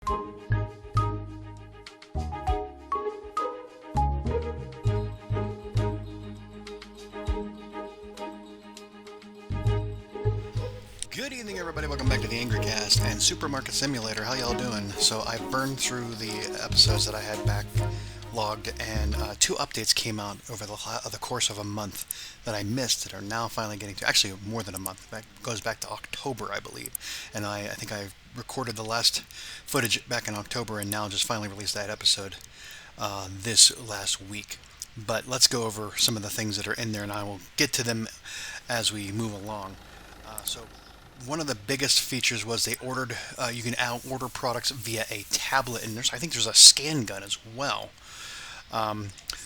Good evening, everybody. Welcome back to the Angry Cast and Supermarket Simulator. How y'all doing? So I burned through the episodes that I had backlogged, and two updates came out over the course of a month that I missed that are now finally getting to. Actually, more than a month. That goes back to October, I believe. And I think I recorded the last footage back in October, and now just finally released that episode this last week. But let's go over some of the things that are in there, and I will get to them as we move along. So one of the biggest features was they ordered you can now order products via a tablet, and I think there's a scan gun as well.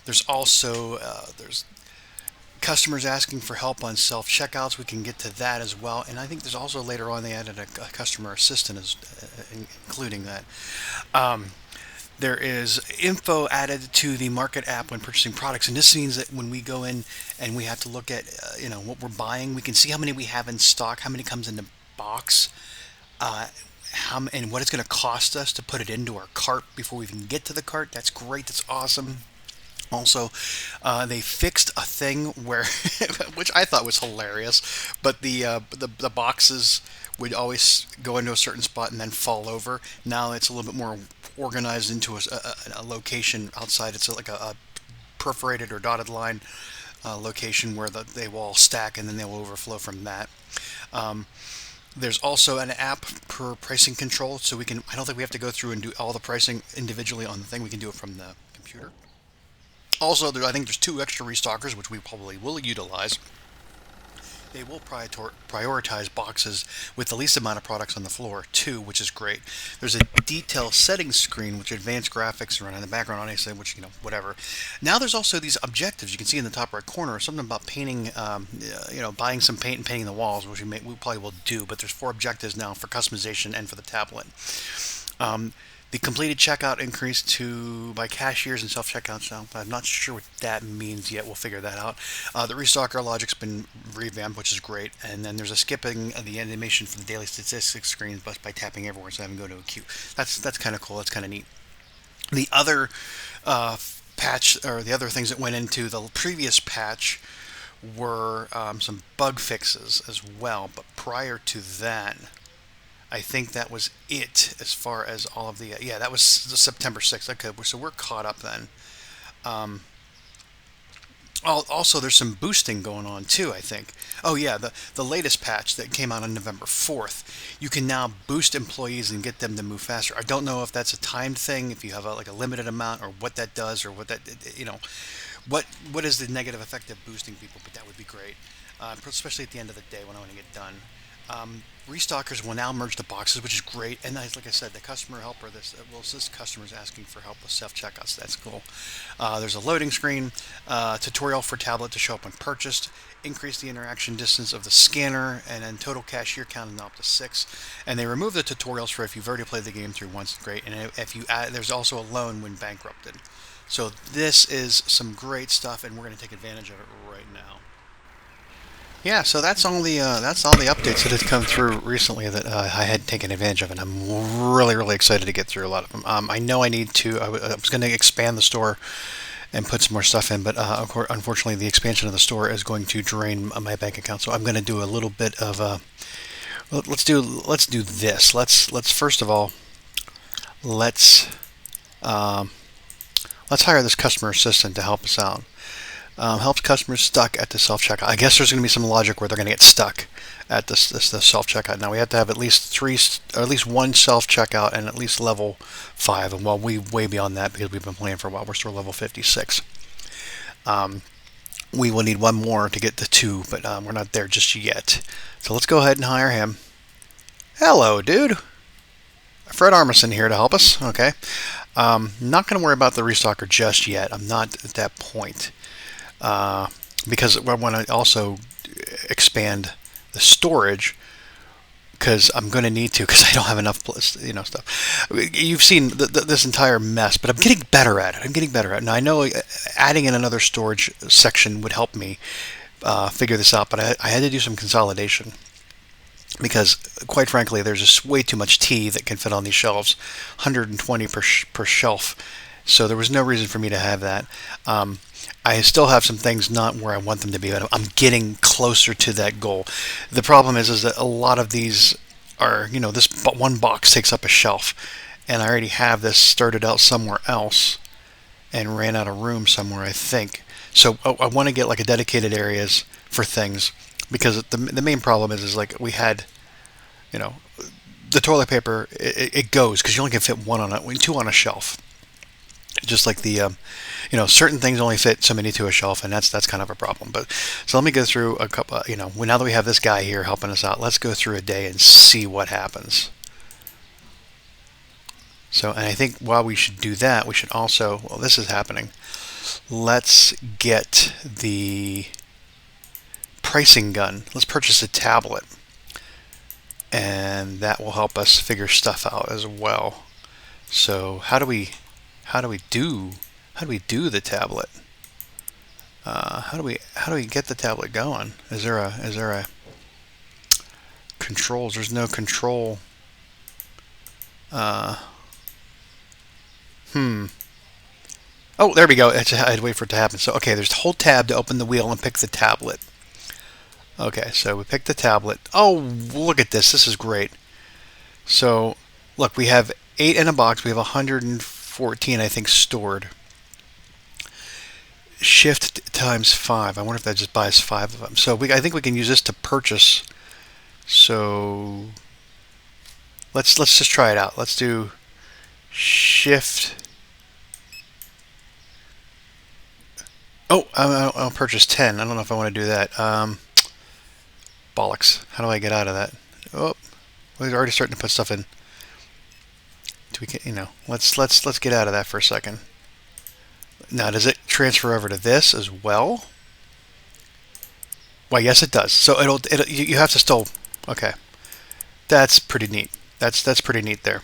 There's also there's customers asking for help on self checkouts. We can get to that as well, and I think there's also later on they added a customer assistant as including that. There is info added to the market app when purchasing products, and this means that when we go in and we have to look at what we're buying, we can see how many we have in stock, how many comes in the box, and what it's going to cost us to put it into our cart before we even get to the cart. That's great. That's awesome. Also, they fixed a thing where, which I thought was hilarious, but the boxes would always go into a certain spot and then fall over. Now it's a little bit more organized into a location outside. It's like a perforated or dotted line location where they will all stack and then they will overflow from that. There's also an app for pricing control, so we can. I don't think we have to go through and do all the pricing individually on the thing. We can do it from the computer. Also, I think there's two extra restockers, which we probably will utilize. They will prioritize boxes with the least amount of products on the floor, too, which is great. There's a detail settings screen, which advanced graphics run in the background, honestly, which, whatever. Now there's also these objectives you can see in the top right corner, something about painting, buying some paint and painting the walls, which we probably will do, but there's 4 objectives now for customization and for the tablet. The completed checkout increased to by cashiers and self-checkouts now. I'm not sure what that means yet. We'll figure that out. The restocker logic's been revamped, which is great. And then there's a skipping of the animation for the daily statistics screen by tapping everywhere so I haven't go to a queue. That's kind of cool. That's kind of neat. The other patch, or the other things that went into the previous patch were some bug fixes as well. But prior to that, I think that was it as far as all of the... that was September 6th. Okay, so we're caught up then. Also, there's some boosting going on too, I think. Oh yeah, the latest patch that came out on November 4th. You can now boost employees and get them to move faster. I don't know if that's a timed thing, if you have a limited amount, or what that does, or what that... What is the negative effect of boosting people, but that would be great. Especially at the end of the day when I want to get done. Restockers will now merge the boxes, which is great. And like I said, the customer helper, this customer's asking for help with self-checkouts. That's cool. There's a loading screen, tutorial for tablet to show up when purchased, increase the interaction distance of the scanner, and then total cashier count now up to 6. And they remove the tutorials for if you've already played the game through once. Great. And if you add, there's also a loan when bankrupted. So this is some great stuff, and we're going to take advantage of it right now. Yeah, so that's all the updates that have come through recently that I had taken advantage of, and I'm really excited to get through a lot of them. I know I need to. I was going to expand the store and put some more stuff in, but unfortunately, the expansion of the store is going to drain my bank account. So I'm going to do a little bit of let's do this. Let's first of all let's hire this customer assistant to help us out. Helps customers stuck at the self-checkout. I guess there's going to be some logic where they're going to get stuck at the self-checkout. Now we have to have at least one self-checkout and at least level 5. And well, we way beyond that because we've been playing for a while. We're still level 56. We will need one more to get to 2, but we're not there just yet. So let's go ahead and hire him. Hello, dude. Fred Armisen here to help us. Okay. Not going to worry about the restocker just yet. I'm not at that point. Because I want to also expand the storage because I'm going to need to because I don't have enough stuff. You've seen this entire mess, but I'm getting better at it. Now I know adding in another storage section would help me figure this out, but I had to do some consolidation. because quite frankly, there's just way too much tea that can fit on these shelves, 120 per shelf. So there was no reason for me to have that. I still have some things not where I want them to be, but I'm getting closer to that goal. The problem is that a lot of these are, this one box takes up a shelf, and I already have this started out somewhere else and ran out of room somewhere, I think. So I want to get like a dedicated areas for things, because the main problem is like we had, you know, the toilet paper, it goes because you only can fit two on a shelf. Just like certain things only fit so many to a shelf, and that's kind of a problem. But so let me go through a couple. Now that we have this guy here helping us out, let's go through a day and see what happens. So, and I think while we should do that, we should also, well, this is happening. Let's get the pricing gun. Let's purchase a tablet, and that will help us figure stuff out as well. So, how do we do the tablet? How do we get the tablet going? Is there a controls? There's no control. Oh, there we go. I had to wait for it to happen. So, okay, there's hold tab to open the wheel and pick the tablet. Okay, so we picked the tablet. Oh, look at this. This is great. So, look, we have 8 in a box. We have 114, I think, stored. Shift times 5. I wonder if that just buys 5 of them. So, I think we can use this to purchase. So, let's just try it out. Let's do shift. Oh, I'll purchase 10. I don't know if I want to do that. Bollocks. How do I get out of that? Oh, we're already starting to put stuff in. Do we get, let's get out of that for a second. Now, does it transfer over to this as well? Well, yes, it does. So you have to still. Okay, that's pretty neat. That's pretty neat there.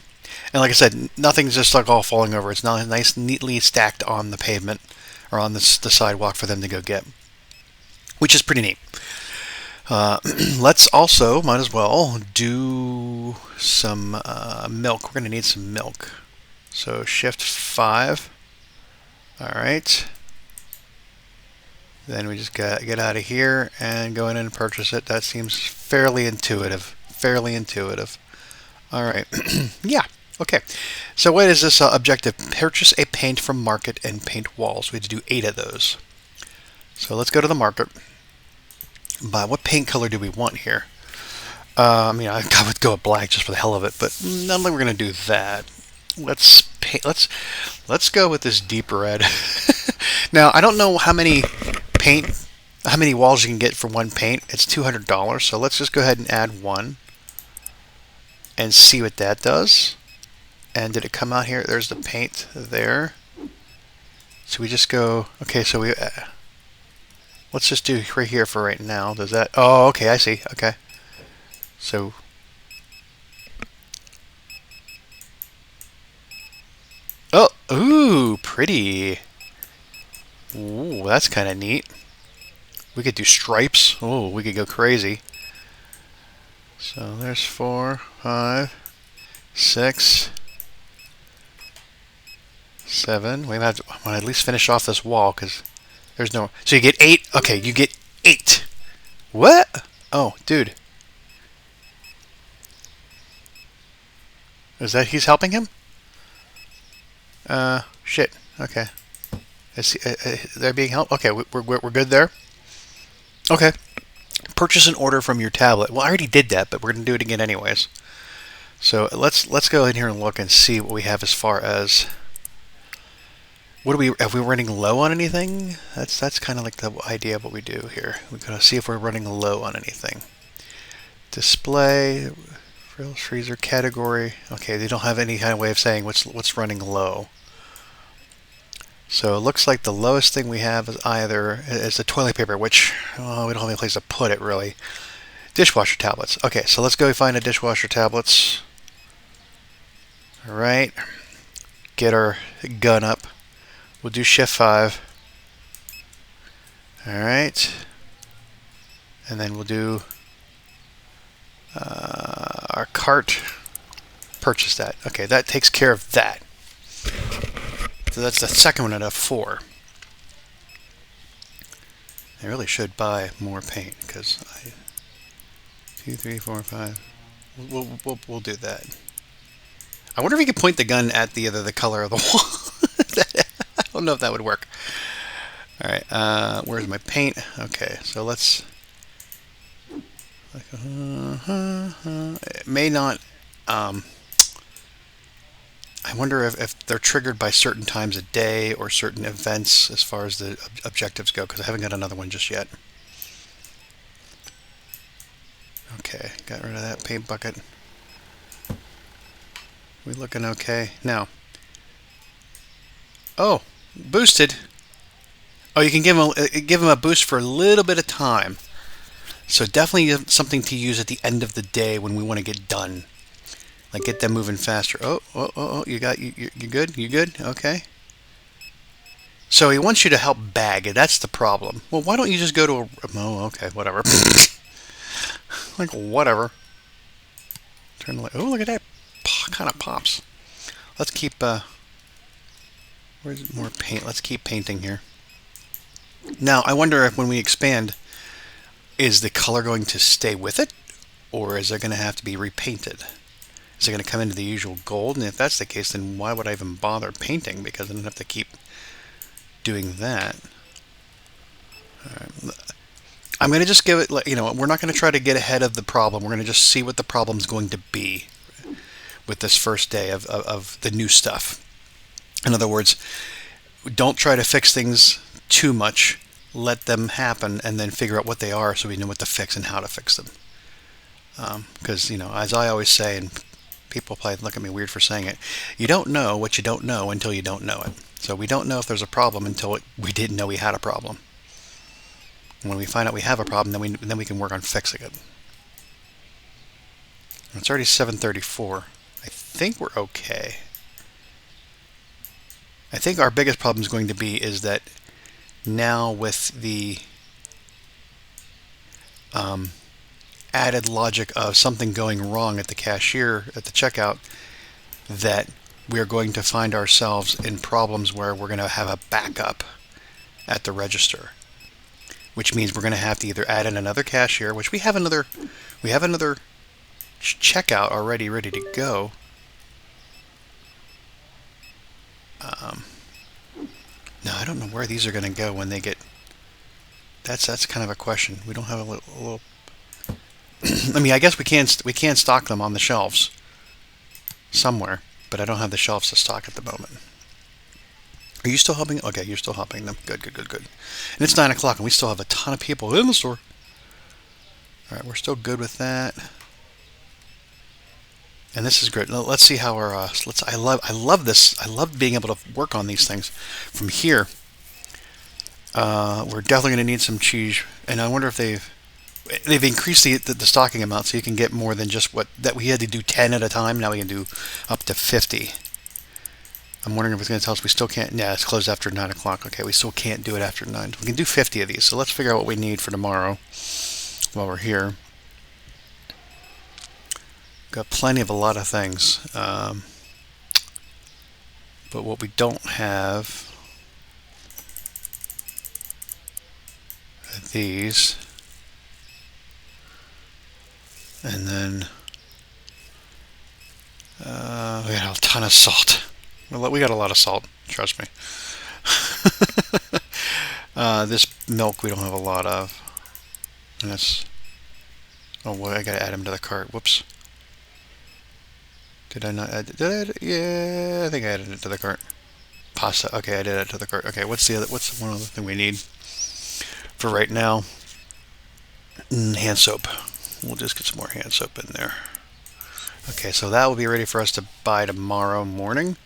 And like I said, nothing's just like all falling over. It's not nice, neatly stacked on the pavement or on the sidewalk for them to go get, which is pretty neat. Let's also, might as well, do some milk. We're going to need some milk. So shift 5. All right. Then we just get out of here and go in and purchase it. That seems fairly intuitive. Fairly intuitive. All right. Yeah. Okay. So what is this objective? Purchase a paint from market and paint walls. We have to do 8 of those. So let's go to the market. By what paint color do we want here? I would go with black just for the hell of it, but not like we're gonna do that. Let's go with this deep red. Now I don't know how many walls you can get for one paint. It's $200, so let's just go ahead and add 1 and see what that does. And did it come out here? There's the paint there. So we just go. Okay, so we. Let's just do right here for right now. Does that? Oh, okay, I see. Okay. So. Oh, ooh, pretty. Ooh, that's kind of neat. We could do stripes. Oh, we could go crazy. So there's 4, 5, 6, 7. We have to at least finish off this wall because there's no. So you get 8. Okay, you get 8. What? Oh, dude. Is that he's helping him? Shit. Okay. They're being helped. Okay, we're good there. Okay. Purchase an order from your tablet. Well, I already did that, but we're gonna do it again anyways. So let's go in here and look and see what we have as far as. Are we running low on anything? That's kind of like the idea of what we do here. We're gonna see if we're running low on anything. Display, frills, freezer, category. Okay, they don't have any kind of way of saying what's running low. So it looks like the lowest thing we have is the toilet paper, which we don't have any place to put it really. Dishwasher tablets. Okay, so let's go find a dishwasher tablets. All right, get our gun up. We'll do shift 5. All right, and then we'll do Our cart purchased that. Okay, that takes care of that. So that's the second one out of 4. I really should buy more paint because 2, 3, 4, 5. We'll do that. I wonder if you could point the gun at the color of the wall. I don't know if that would work. All right, where's my paint? Okay, so let's. It may not. I wonder if they're triggered by certain times of day or certain events as far as the objectives go, because I haven't got another one just yet. Okay, got rid of that paint bucket. We looking okay? Now. Oh, boosted. Oh, you can give him a boost for a little bit of time. So definitely something to use at the end of the day when we want to get done. Like get them moving faster. Oh, you good? You good? Okay. So he wants you to help bag it. That's the problem. Well, why don't you just go to a... Oh, okay, whatever. Like, whatever. Turn the light. Oh, look at that. Kind of pops. Let's keep... Where's more paint? Let's keep painting here. Now, I wonder if when we expand, is the color going to stay with it? Or is it going to have to be repainted? Is it going to come into the usual gold? And if that's the case, then why would I even bother painting? Because I don't have to keep doing that. All right. I'm going to just give it, we're not going to try to get ahead of the problem. We're going to just see what the problem's going to be with this first day of the new stuff. In other words, don't try to fix things too much. Let them happen and then figure out what they are so we know what to fix and how to fix them. Because, as I always say, and people probably look at me weird for saying it, you don't know what you don't know until you don't know it. So we don't know if there's a problem until we didn't know we had a problem. When we find out we have a problem, then we can work on fixing it. It's already 7:34. I think we're okay. I think our biggest problem is going to be is that now with the added logic of something going wrong at the cashier, at the checkout, that we're going to find ourselves in problems where we're going to have a backup at the register. Which means we're going to have to either add in another cashier, which we have another checkout already ready to go. No, I don't know where these are going to go when they get. That's kind of a question. We don't have a little. I mean, I guess we can stock them on the shelves somewhere, but I don't have the shelves to stock at the moment. Are you still helping? Okay, you're still helping them. Good. And it's 9 o'clock, and we still have a ton of people in the store. All right, we're still good with that. And this is great. Let's see how our. I love this. I love being able to work on these things from here. We're definitely going to need some cheese, and I wonder if they've increased the stocking amount so you can get more than just what that we had to do 10 at a time. Now we can do up to 50. I'm wondering if it's going to tell us we still can't. Yeah, it's closed after 9 o'clock. Okay, we still can't do it after 9. We can do 50 of these. So let's figure out what we need for tomorrow while we're here. Got plenty of a lot of things. But what we don't have are these. And then we got a ton of salt. We got a lot of salt, trust me. This milk we don't have a lot of. And it's... Oh, well, I gotta add them to the cart. Whoops. Did I not add... Yeah, I think I added it to the cart. Pasta. Okay, I did it to the cart. Okay, what's one other thing we need for right now? Hand soap. We'll just get some more hand soap in there. Okay, so that will be ready for us to buy tomorrow morning.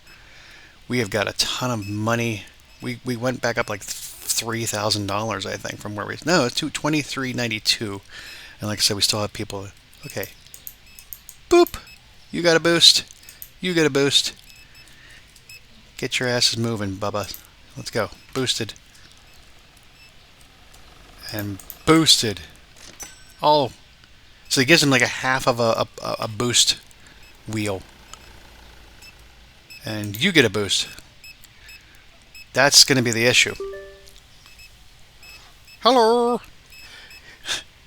We have got a ton of money. We went back up like $3,000, I think, from where we... No, it's $23.92. And like I said, we still have people... Okay. Boop! You got a boost. You get a boost. Get your asses moving, Bubba. Let's go. Boosted. And boosted. All So he gives him like a half of a boost wheel. And you get a boost. That's going to be the issue. Hello.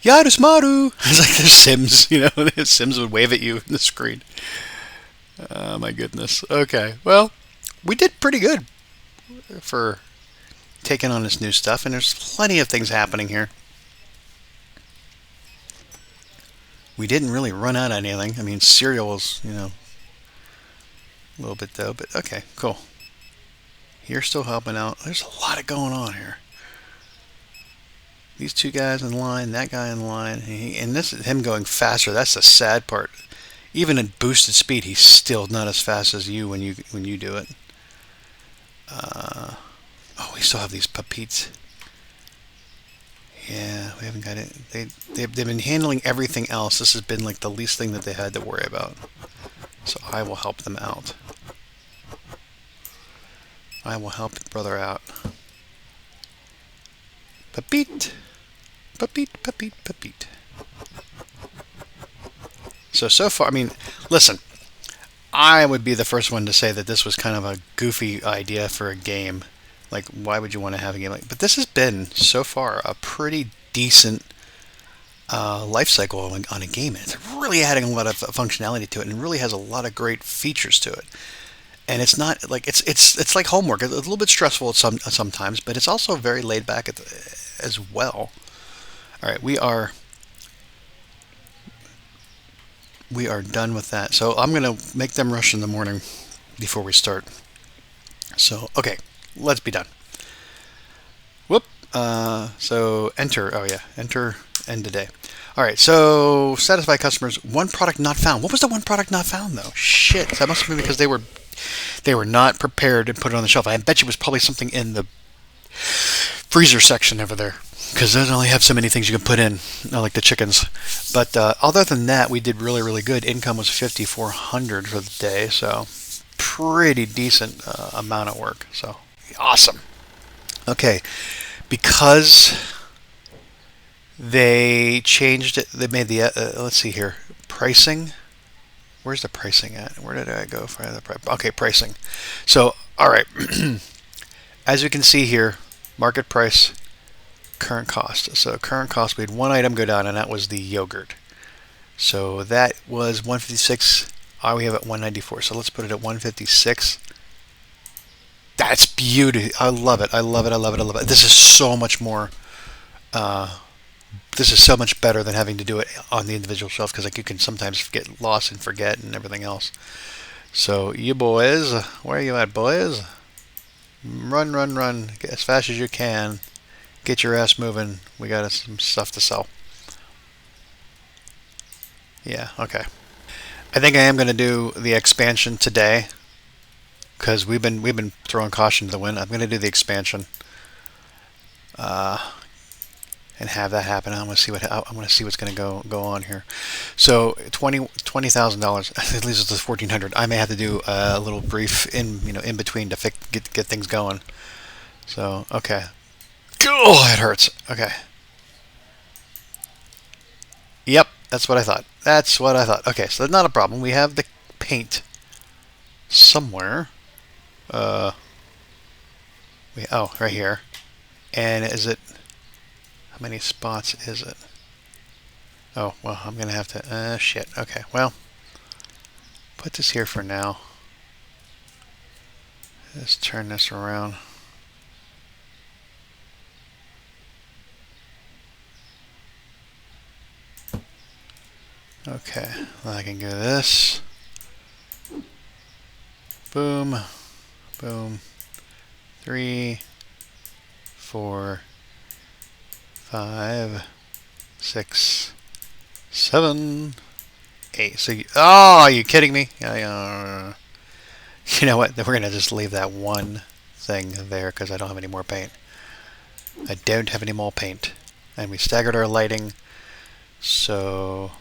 Yadusmaru. It's like the Sims, the Sims would wave at you in the screen. Oh my goodness. Okay. Well, we did pretty good for taking on this new stuff, and there's plenty of things happening here. We didn't really run out of anything. I mean, cereal was, a little bit though, but okay, cool. You're still helping out. There's a lot of going on here. These two guys in line, that guy in line, and this is him going faster. That's the sad part. Even at boosted speed, he's still not as fast as you when you do it. Oh, we still have these papites. Yeah, we haven't got it. They've been handling everything else. This has been like the least thing that they had to worry about. So I will help them out. I will help brother out. Papit. Papit, papit, papit. So far, I mean, listen, I would be the first one to say that this was kind of a goofy idea for a game. Like, why would you want to have a game like? But this has been so far a pretty decent life cycle on a game. It's really adding a lot of functionality to it, and really has a lot of great features to it. And it's not like it's like homework. It's a little bit stressful sometimes, but it's also very laid back as well. All right, we are done with that. So I'm gonna make them rush in the morning before we start. So okay, let's be done. Whoop. So enter. Oh yeah, enter end today. All right. So satisfy customers. One product not found. What was the one product not found though? Shit. That must have been because they were not prepared to put it on the shelf. I bet you it was probably something in the freezer section over there, because they only have so many things you can put in, like the chickens. But other than that, we did really, really good. Income was 5,400 for the day, so pretty decent amount of work. So awesome. Okay, because they changed it. They made the let's see here, pricing. Where's the pricing at? Where did I go for the price? Okay, pricing. So all right, as you can see here, market price, current cost. So current cost, we had one item go down, and that was the yogurt. So that was 156. We have it at 194. So let's put it at 156. That's beautiful. I love it. I love it. I love it. I love it. This is so much more. This is so much better than having to do it on the individual shelf, because like you can sometimes get lost and forget and everything else. So you boys, where are you at, boys? Run, run, run. Get as fast as you can. Get your ass moving. We got some stuff to sell. Yeah, okay. I think I am going to do the expansion today, because we've been throwing caution to the wind. I'm going to do the expansion, and have that happen. I want to see what's going to go on here. So $20,000. At least it's 1,400. I may have to do a little brief in between to get things going. So okay. Oh, it hurts. Okay. Yep, that's what I thought. That's what I thought. Okay, so that's not a problem. We have the paint somewhere. Oh, right here. And is it? How many spots is it? Oh, well, I'm gonna have to. Shit. Okay. Well, put this here for now. Let's turn this around. Okay, well, I can do this. Boom, boom. 3, 4, 5, 6, 7, 8. So, are you kidding me? You know what? We're gonna just leave that one thing there because I don't have any more paint. I don't have any more paint, and we staggered our lighting. So.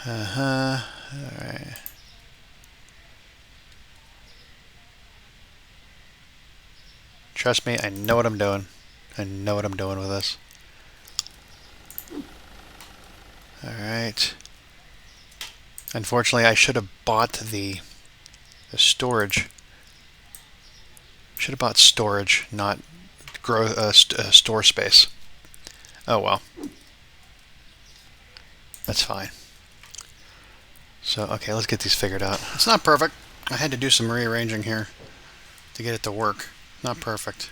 Alright. Trust me, I know what I'm doing. I know what I'm doing with this. right. Unfortunately, I should have bought the storage. Should have bought storage, not store space. Oh well. That's fine. So, okay, let's get these figured out. It's not perfect. I had to do some rearranging here to get it to work. Not perfect.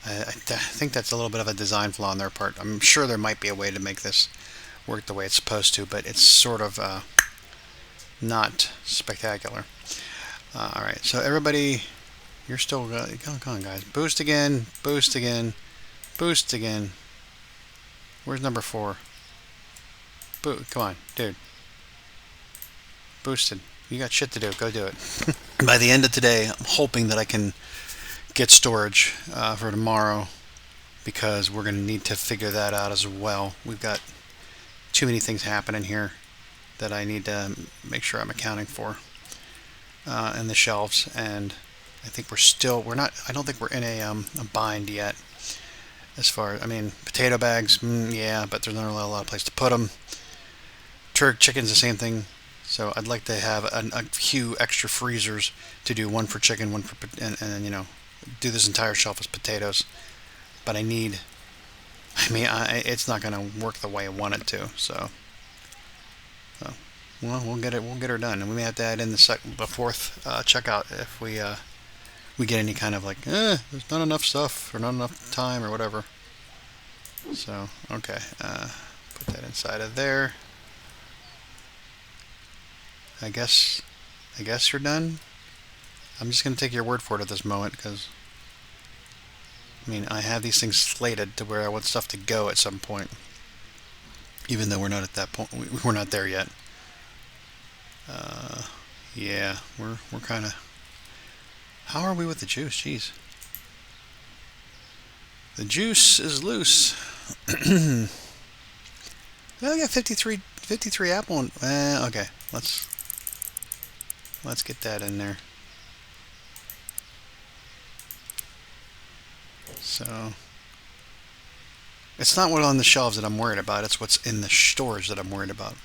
I think that's a little bit of a design flaw on their part. I'm sure there might be a way to make this work the way it's supposed to, but it's sort of not spectacular. Alright, so everybody, you're still... Come on, guys. Boost again, boost again, boost again. Where's number 4? Come on, dude. Boosted. You got shit to do. Go do it. By the end of today, I'm hoping that I can get storage for tomorrow, because we're going to need to figure that out as well. We've got too many things happening here that I need to make sure I'm accounting for in the shelves, and I think we're not, I don't think we're in a bind yet as far as, I mean, potato bags, yeah, but there's not a lot of place to put them. Chicken's the same thing. So I'd like to have a few extra freezers to do one for chicken, one for, and you know, do this entire shelf as potatoes. But I need, I mean, it's not going to work the way I want it to. So well, we'll get her done, and we may have to add in the fourth checkout if we get any kind of like, there's not enough stuff or not enough time or whatever. So okay, put that inside of there. I guess you're done. I'm just going to take your word for it at this moment, because I mean, I have these things slated to where I want stuff to go at some point, even though we're not at that point. We're not there yet. Yeah, we're kind of. How are we with the juice? Jeez, the juice is loose. I got 53 apple. Okay, let's get that in there. So it's not what's on the shelves that I'm worried about, it's what's in the storage that I'm worried about.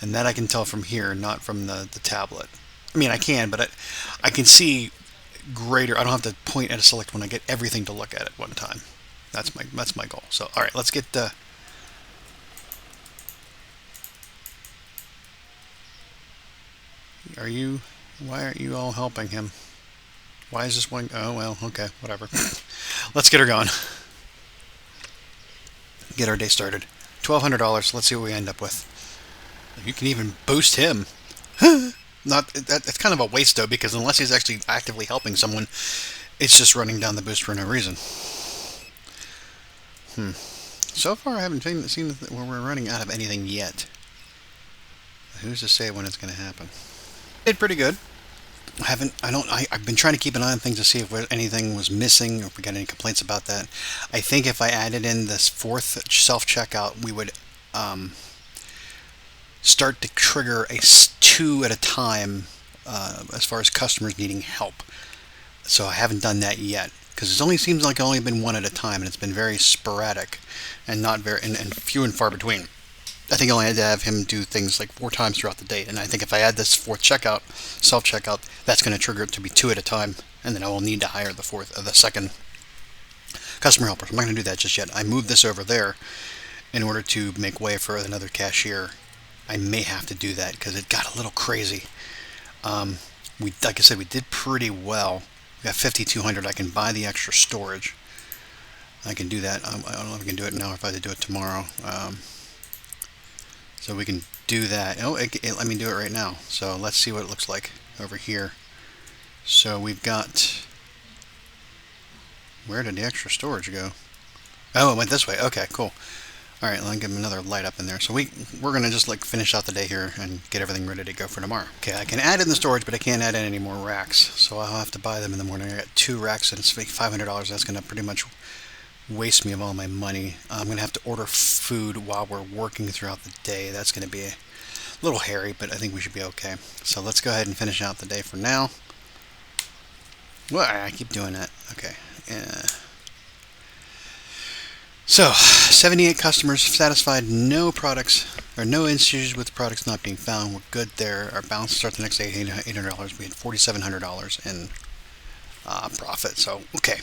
And that I can tell from here, not from the tablet. I mean, I can, but I can see greater. I don't have to point at a select when I get everything to look at at one time. That's my goal. So, all right, let's get the... Why aren't you all helping him? Why is this one... Oh, well, okay, whatever. Let's get her going. Get our day started. $1,200. Let's see what we end up with. You can even boost him. That's kind of a waste, though, because unless he's actually actively helping someone, it's just running down the boost for no reason. So far, I haven't seen where we're running out of anything yet. Who's to say when it's going to happen? Did pretty good. I've been trying to keep an eye on things to see if anything was missing or if we got any complaints about that. I think if I added in this fourth self-checkout, we would start to trigger a 2 at a time as far as customers needing help. So I haven't done that yet, because it only seems like it's only been 1 at a time, and it's been very sporadic and not very and few and far between. I think I only had to have him do things like 4 times throughout the day, and I think if I add this fourth checkout, self-checkout, that's going to trigger it to be 2 at a time, and then I will need to hire the second customer helper. I'm not going to do that just yet. I moved this over there in order to make way for another cashier. I may have to do that because it got a little crazy. Like I said, we did pretty well. We got 5,200. I can buy the extra storage. I can do that. I don't know if I can do it now or if I have to do it tomorrow. So we can do that. Oh, let me do it right now. So let's see what it looks like over here. So we've got... Where did the extra storage go? Oh, it went this way. Okay, cool. Alright, let me give him another light up in there. So we're going to just like finish out the day here and get everything ready to go for tomorrow. Okay, I can add in the storage, but I can't add in any more racks. So I'll have to buy them in the morning. I got 2 racks and it's like $500. That's going to pretty much waste me of all my money. I'm going to have to order food while we're working throughout the day. That's going to be a little hairy, but I think we should be okay. So let's go ahead and finish out the day for now. Well, I keep doing that. Okay. So, 78 customers satisfied, no products or no issues with products not being found. We're good there. Our balance starts the next day at $800. We had $4,700 in profit. So, okay.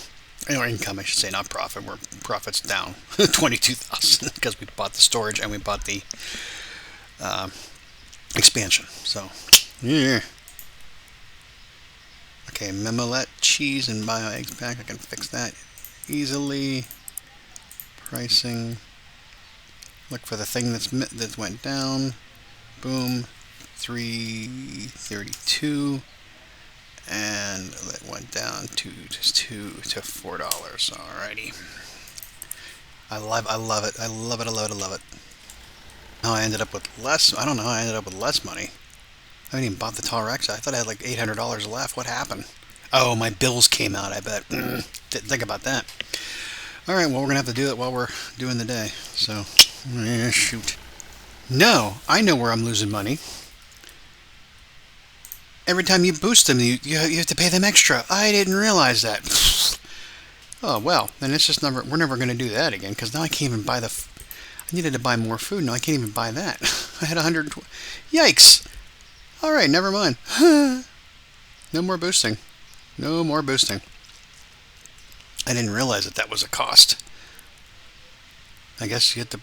Or income, I should say, not profit. We're profits down 22,000 because we bought the storage and we bought the expansion. So, yeah. Okay, Memolette cheese and bio eggs pack. I can fix that easily. Pricing. Look for the thing that went down. Boom. 332. And it went down to $4. Alrighty. I love it. I love it. I love it. I love it. Now I ended up with less. I don't know how I ended up with less money. I haven't even bought the Tarex. I thought I had like $800 left. What happened? Oh, my bills came out, I bet. Didn't think about that. Alright, well, we're going to have to do it while we're doing the day. So, shoot. No, I know where I'm losing money. Every time you boost them, you have to pay them extra. I didn't realize that. Oh, well, then it's just we're never going to do that again, because now I can't even buy I needed to buy more food. No, I can't even buy that. I had 120. Yikes. Alright, never mind. No more boosting. No more boosting. I didn't realize that was a cost. I guess you have to,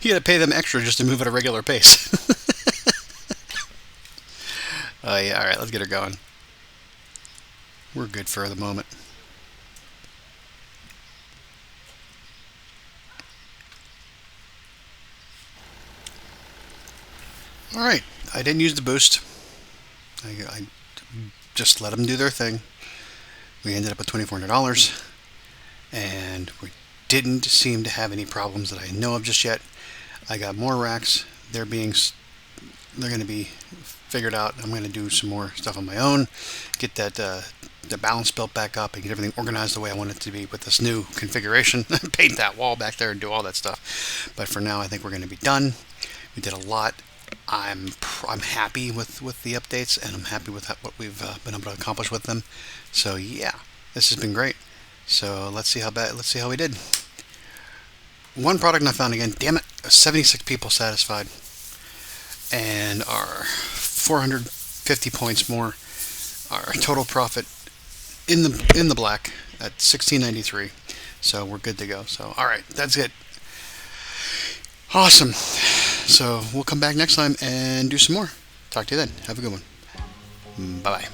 you got to pay them extra just to move at a regular pace. Yeah, alright, let's get her going. We're good for the moment. Alright, I didn't use the boost. I just let them do their thing. We ended up with $2,400, and we didn't seem to have any problems that I know of just yet. I got more racks. They're going to be figured out. I'm going to do some more stuff on my own, get that the balance built back up, and get everything organized the way I want it to be with this new configuration. Paint that wall back there and do all that stuff. But for now, I think we're going to be done. We did a lot. I'm happy with the updates, and I'm happy with what we've been able to accomplish with them. So yeah, this has been great. So let's see how we did. One product not found again. Damn it! 76 people satisfied, and our 450 points more. Our total profit in the black at 1693. So we're good to go. So all right, that's it. Awesome. So we'll come back next time and do some more. Talk to you then. Have a good one. Bye-bye.